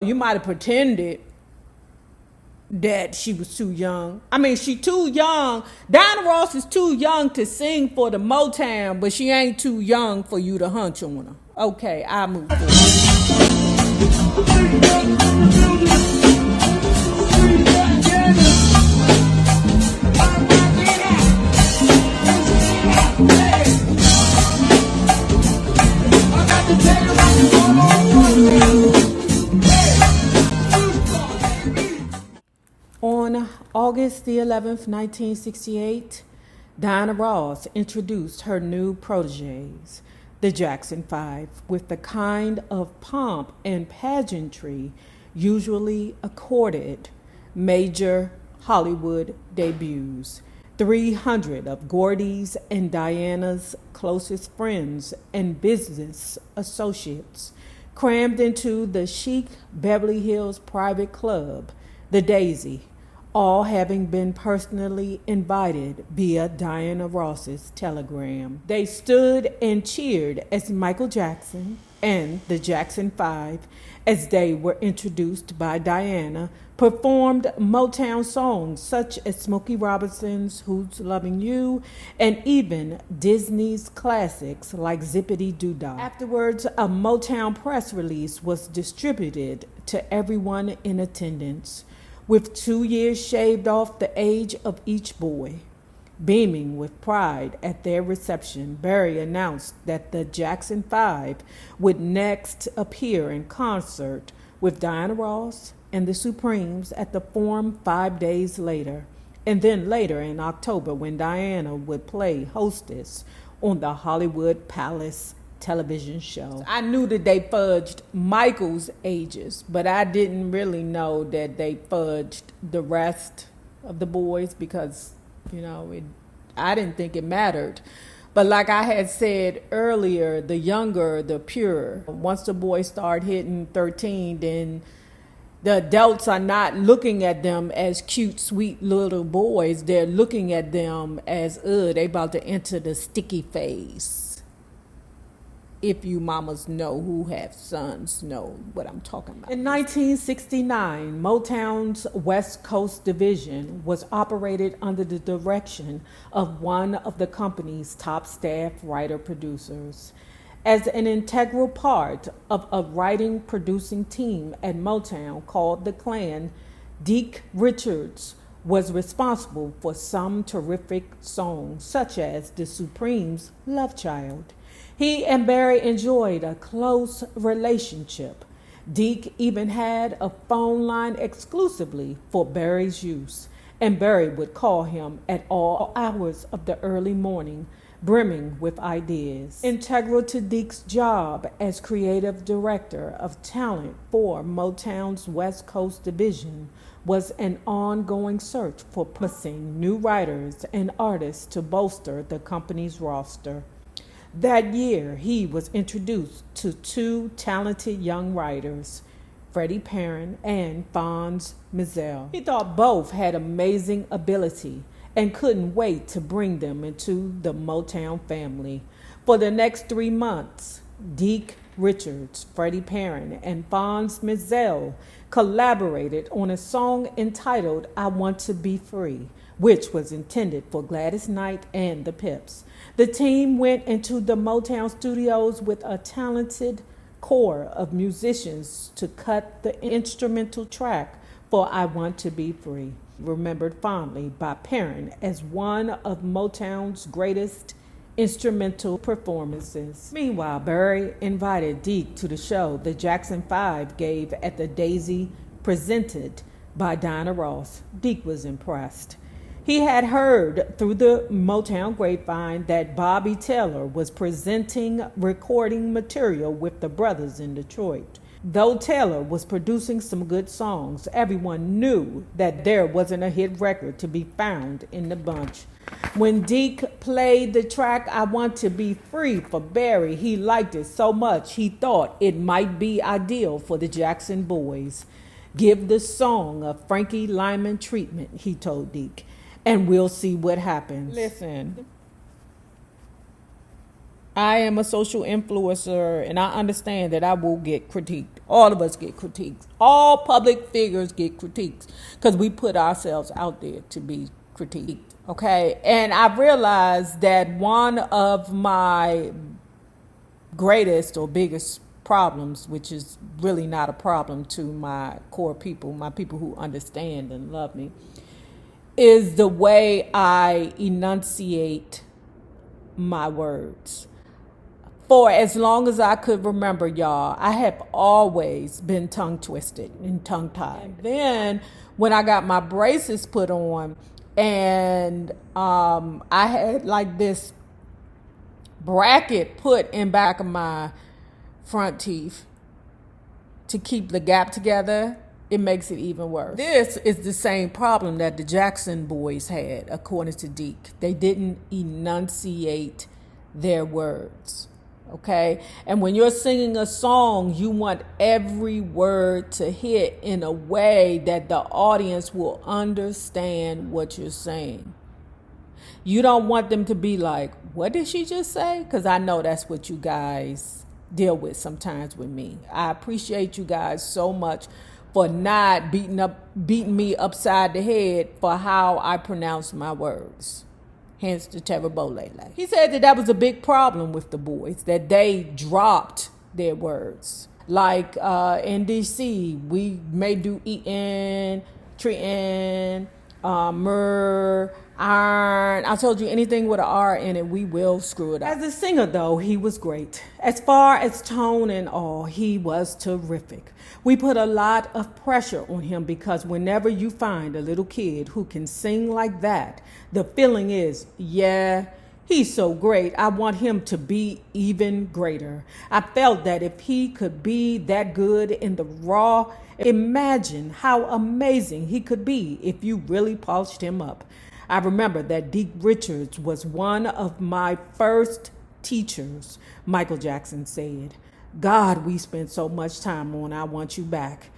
You might have pretended that she was too young. I mean, she too young. Diana Ross is too young to sing for the Motown, but she ain't too young for you to hunch on her. Okay, I move forward. On August the 11th, 1968, Diana Ross introduced her new proteges, the Jackson5, with the kind of pomp and pageantry usually accorded major Hollywood debuts. 300 of Gordy's and Diana's closest friends and business associates crammed into the chic Beverly Hills private club, the Daisy, all having been personally invited via Diana Ross's telegram. They stood and cheered as Michael Jackson and the Jackson5, as they were introduced by Diana, performed Motown songs such as Smokey Robinson's Who's Loving You and even Disney's classics like Zippity Doo Dah. Afterwards, a Motown press release was distributed to everyone in attendance, with 2 years shaved off the age of each boy. Beaming with pride at their reception, Barry announced that the Jackson5 would next appear in concert with Diana Ross and the Supremes at the Forum 5 days later, and then later in October when Diana would play hostess on the Hollywood Palace television show. I knew that they fudged Michael's ages, but I didn't really know that they fudged the rest of the boys because, I didn't think it mattered. But like I had said earlier, the younger, the purer. Once the boys start hitting 13, then the adults are not looking at them as cute, sweet little boys. They're looking at them as, they about to enter the sticky phase. If you mamas know who have sons know what I'm talking about. In 1969, Motown's West Coast division was operated under the direction of one of the company's top staff writer-producers. As an integral part of a writing-producing team at Motown called the Clan, Deke Richards was responsible for some terrific songs, such as the Supremes' Love Child. He and Barry enjoyed a close relationship. Deke even had a phone line exclusively for Barry's use, and Barry would call him at all hours of the early morning, brimming with ideas. Integral to Deke's job as creative director of talent for Motown's West Coast division was an ongoing search for promising new writers and artists to bolster the company's roster. That year, he was introduced to two talented young writers, Freddie Perrin and Fonz Mizell. He thought both had amazing ability and couldn't wait to bring them into the Motown family. For the next 3 months, Deke Richards, Freddie Perrin, and Fonz Mizell collaborated on a song entitled I Want to Be Free, which was intended for Gladys Knight and the Pips. The team went into the Motown studios with a talented core of musicians to cut the instrumental track for I Want to Be Free, remembered fondly by Perrin as one of Motown's greatest instrumental performances. Meanwhile, Barry invited Deke to the show the Jackson5 gave at the Daisy, presented by Diana Ross. Deke was impressed. He had heard through the Motown grapevine that Bobby Taylor was presenting recording material with the brothers in Detroit. Though Taylor was producing some good songs, everyone knew that there wasn't a hit record to be found in the bunch. When Deke played the track I Want to Be Free for Barry, he liked it so much he thought it might be ideal for the Jackson boys. Give the song a Frankie Lyman treatment, he told Deke, and we'll see what happens. Listen, I am a social influencer, and I understand that I will get critiqued. All of us get critiques. All public figures get critiques because we put ourselves out there to be critiqued. Okay, and I realized that one of my greatest or biggest problems, which is really not a problem to my core people, my people who understand and love me, is the way I enunciate my words. For as long as I could remember, y'all, I have always been tongue twisted and tongue tied. And then when I got my braces put on, and I had like this bracket put in back of my front teeth to keep the gap together, it makes it even worse. This is the same problem that the Jackson boys had, according to Deke. They didn't enunciate their words. Okay, and when you're singing a song, you want every word to hit in a way that the audience will understand what you're saying. You don't want them to be like, what did she just say? Because I know that's what you guys deal with sometimes with me. I appreciate you guys so much for not beating me upside the head for how I pronounce my words. Hence the terrible lele. He said that was a big problem with the boys, that they dropped their words. Like in DC, we may do eatin', treatin', myrrh, iron. I told you anything with an R in it, we will screw it up. As a singer, though, he was great. As far as tone and all, he was terrific. We put a lot of pressure on him because whenever you find a little kid who can sing like that, the feeling is, yeah, he's so great. I want him to be even greater. I felt that if he could be that good in the raw, imagine how amazing he could be if you really polished him up. I remember that Deke Richards was one of my first teachers. Michael Jackson said, God, we spent so much time on I Want You Back.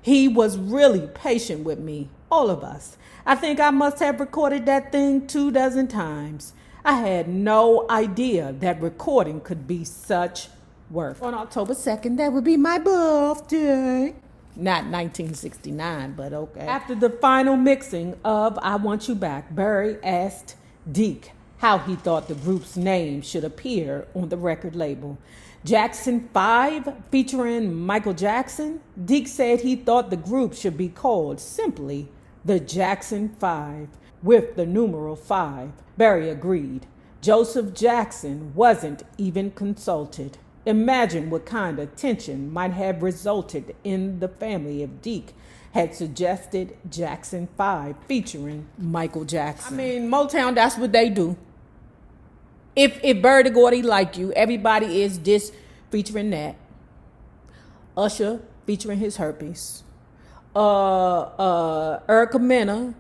He was really patient with me, all of us. I think I must have recorded that thing 24 times. I had no idea that recording could be such work. On October 2nd, that would be my birthday. Not 1969, but okay. After the final mixing of I Want You Back, Barry asked Deke how he thought the group's name should appear on the record label. Jackson5 featuring Michael Jackson. Deke said he thought the group should be called simply the Jackson5 with the numeral 5. Barry agreed. Joseph Jackson wasn't even consulted. Imagine what kind of tension might have resulted in the family if Deke had suggested Jackson5 featuring Michael Jackson. I mean, Motown, that's what they do. If Gordy Gordy like you, everybody is this featuring that. Usher featuring his herpes. Erica Mena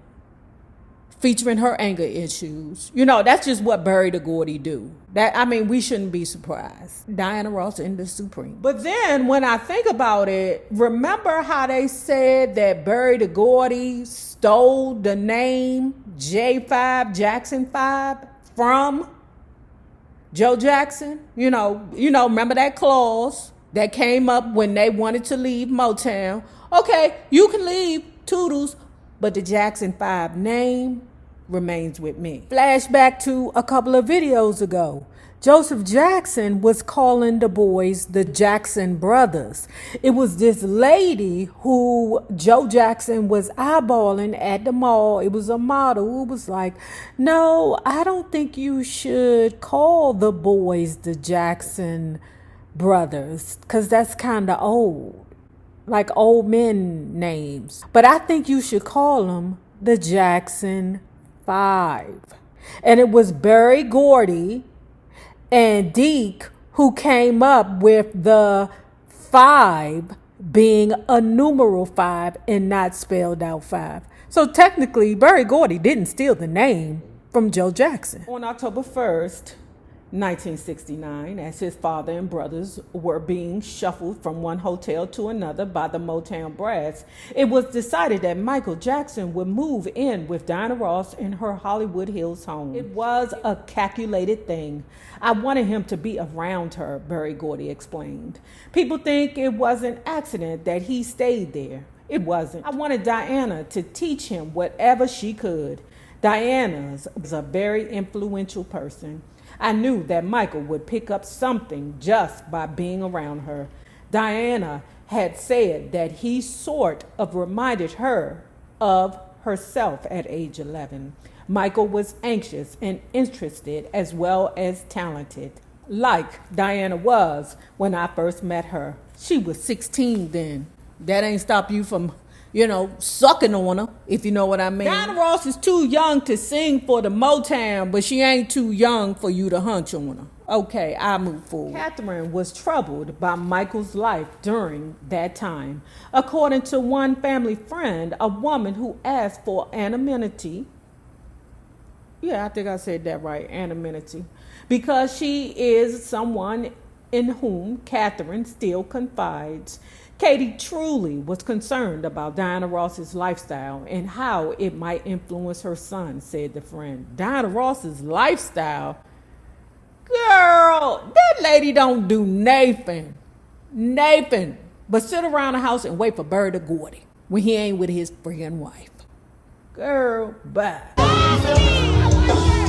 featuring her anger issues. You know, that's just what Barry the Gordy do. We shouldn't be surprised. Diana Ross in the Supreme. But then when I think about it, remember how they said that Barry the Gordy stole the name J5, Jackson5 from Joe Jackson? You know, remember that clause that came up when they wanted to leave Motown? Okay, you can leave Toodles, but the Jackson5 name remains with me. Flashback to a couple of videos ago. Joseph Jackson was calling the boys the Jackson brothers. It was this lady who Joe Jackson was eyeballing at the mall. It was a model who was like, no, I don't think you should call the boys the Jackson brothers because that's kind of old, like old men names. But I think you should call them the Jackson 5. And it was Barry Gordy and Deke who came up with the 5 being a numeral 5 and not spelled out 5. So technically, Barry Gordy didn't steal the name from Joe Jackson. On October 1st, 1969, as his father and brothers were being shuffled from one hotel to another by the Motown brass, it was decided that Michael Jackson would move in with Diana Ross in her Hollywood Hills home. It was a calculated thing. I wanted him to be around her, Berry Gordy explained. People think it was an accident that he stayed there. It wasn't. I wanted Diana to teach him whatever she could. Diana was a very influential person. I knew that Michael would pick up something just by being around her. Diana had said that he sort of reminded her of herself at age 11. Michael was anxious and interested as well as talented, like Diana was when I first met her. She was 16 then. That ain't stop you from sucking on her, if you know what I mean. Diana Ross is too young to sing for the Motown, but she ain't too young for you to hunch on her. Okay, I move forward. Catherine was troubled by Michael's life during that time. According to one family friend, a woman who asked for anonymity, yeah, I think I said that right, anonymity, because she is someone in whom Catherine still confides. Katie truly was concerned about Diana Ross's lifestyle and how it might influence her son, said the friend. Diana Ross's lifestyle? Girl, that lady don't do Nathan but sit around the house and wait for Bird or Gordy when he ain't with his friggin' wife. Girl, bye. Oh,